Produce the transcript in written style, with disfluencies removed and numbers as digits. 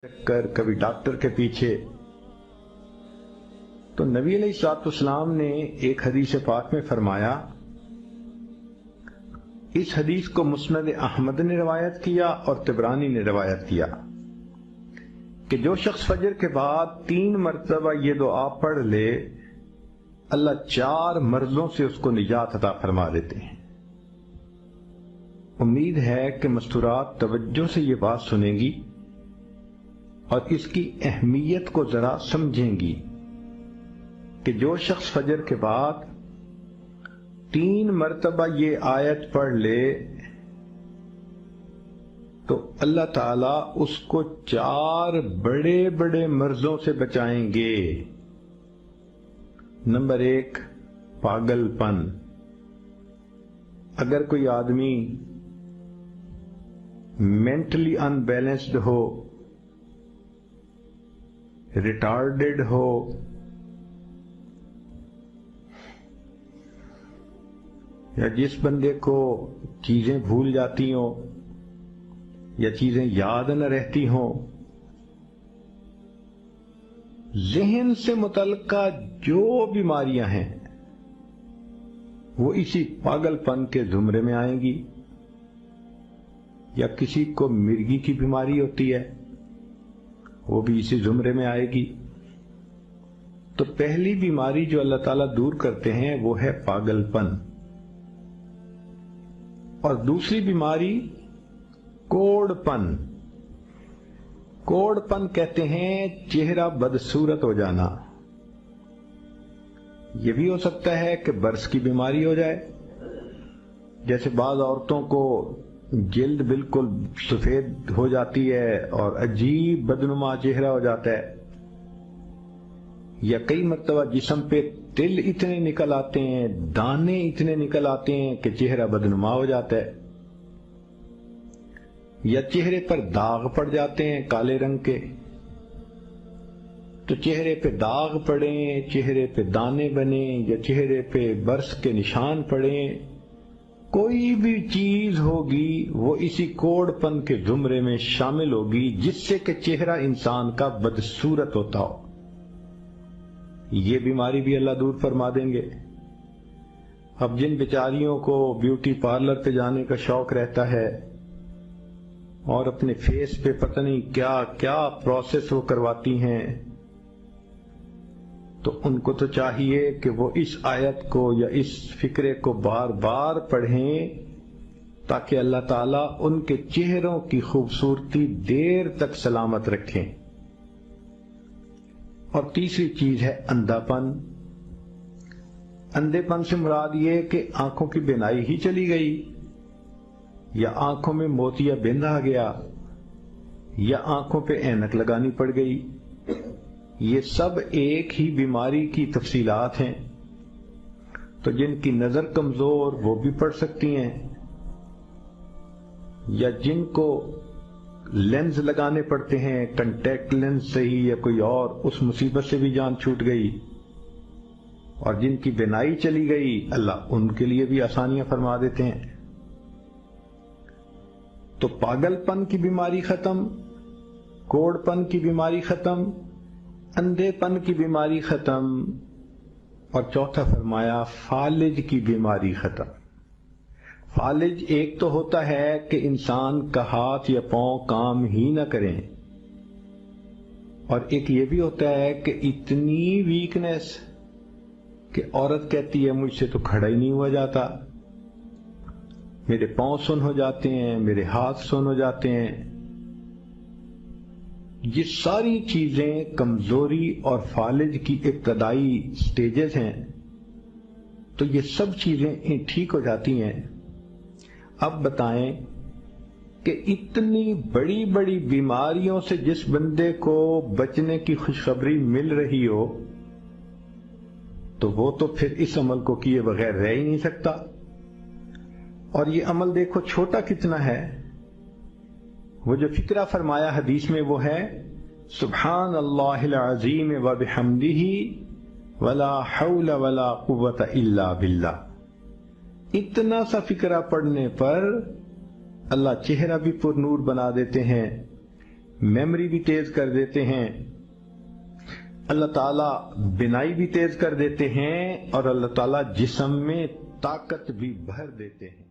چکر، کبھی ڈاکٹر کے پیچھے. تو نبی علیہ الصلوۃ والسلام نے ایک حدیث پاک میں فرمایا، اس حدیث کو مسند احمد نے روایت کیا اور طبرانی نے روایت کیا کہ جو شخص فجر کے بعد 3 مرتبہ یہ دعا پڑھ لے، اللہ 4 مرضوں سے اس کو نجات عطا فرما دیتے ہیں. امید ہے کہ مستورات توجہ سے یہ بات سنیں گی اور اس کی اہمیت کو ذرا سمجھیں گی کہ جو شخص فجر کے بعد 3 مرتبہ یہ آیت پڑھ لے تو اللہ تعالیٰ اس کو 4 بڑے بڑے مرضوں سے بچائیں گے. نمبر 1، پاگل پن. اگر کوئی آدمی مینٹلی ان بیلنسڈ ہو، ریٹارڈڈ ہو، یا جس بندے کو چیزیں بھول جاتی ہوں یا چیزیں یاد نہ رہتی ہوں، ذہن سے متعلقہ جو بیماریاں ہیں وہ اسی پاگل پن کے زمرے میں آئیں گی. یا کسی کو مرگی کی بیماری ہوتی ہے، وہ بھی اسی زمرے میں آئے گی. تو پہلی بیماری جو اللہ تعالیٰ دور کرتے ہیں وہ ہے پاگل پن، اور دوسری بیماری کوڑ پن. کوڑ پن کہتے ہیں چہرہ بدصورت ہو جانا. یہ بھی ہو سکتا ہے کہ برس کی بیماری ہو جائے، جیسے بعض عورتوں کو جلد بالکل سفید ہو جاتی ہے اور عجیب بدنما چہرہ ہو جاتا ہے، یا کئی مرتبہ جسم پہ تل اتنے نکل آتے ہیں، دانے اتنے نکل آتے ہیں کہ چہرہ بدنما ہو جاتا ہے، یا چہرے پر داغ پڑ جاتے ہیں کالے رنگ کے. تو چہرے پہ داغ پڑیں، چہرے پہ دانے بنیں، یا چہرے پہ برس کے نشان پڑیں، کوئی بھی چیز ہوگی وہ اسی کوڑ پن کے زمرے میں شامل ہوگی جس سے کہ چہرہ انسان کا بدصورت ہوتا ہو. یہ بیماری بھی اللہ دور فرما دیں گے. اب جن بیچاریوں کو بیوٹی پارلر پہ جانے کا شوق رہتا ہے اور اپنے فیس پہ پتہ نہیں کیا کیا پروسیس وہ کرواتی ہیں، تو ان کو تو چاہیے کہ وہ اس آیت کو یا اس فکرے کو بار بار پڑھیں تاکہ اللہ تعالیٰ ان کے چہروں کی خوبصورتی دیر تک سلامت رکھیں. اور تیسری چیز ہے اندھا پن. اندھے پن سے مراد یہ کہ آنکھوں کی بینائی ہی چلی گئی، یا آنکھوں میں موتیا بند آ گیا، یا آنکھوں پہ اینک لگانی پڑ گئی. یہ سب ایک ہی بیماری کی تفصیلات ہیں. تو جن کی نظر کمزور وہ بھی پڑھ سکتی ہیں، یا جن کو لینز لگانے پڑتے ہیں، کنٹیکٹ لینز سے ہی یا کوئی اور، اس مصیبت سے بھی جان چھوٹ گئی. اور جن کی بینائی چلی گئی اللہ ان کے لیے بھی آسانیاں فرما دیتے ہیں. تو پاگل پن کی بیماری ختم، کوڑ پن کی بیماری ختم، اندھے پن کی بیماری ختم، اور چوتھا فرمایا فالج کی بیماری ختم. فالج ایک تو ہوتا ہے کہ انسان کا ہاتھ یا پاؤں کام ہی نہ کریں، اور ایک یہ بھی ہوتا ہے کہ اتنی ویکنس کہ عورت کہتی ہے مجھ سے تو کھڑا ہی نہیں ہوا جاتا، میرے پاؤں سن ہو جاتے ہیں، میرے ہاتھ سن ہو جاتے ہیں. یہ ساری چیزیں کمزوری اور فالج کی ابتدائی سٹیجز ہیں. تو یہ سب چیزیں ٹھیک ہو جاتی ہیں. اب بتائیں کہ اتنی بڑی بڑی بیماریوں سے جس بندے کو بچنے کی خوشخبری مل رہی ہو تو وہ تو پھر اس عمل کو کیے بغیر رہ ہی نہیں سکتا. اور یہ عمل دیکھو چھوٹا کتنا ہے. وہ جو فکرہ فرمایا حدیث میں وہ ہے سبحان اللہ العظیم وبحمدہ ولا حول ولا قوت الا باللہ. اتنا سا فکرہ پڑھنے پر اللہ چہرہ بھی پر نور بنا دیتے ہیں، میموری بھی تیز کر دیتے ہیں، اللہ تعالیٰ بینائی بھی تیز کر دیتے ہیں، اور اللہ تعالیٰ جسم میں طاقت بھی بھر دیتے ہیں۔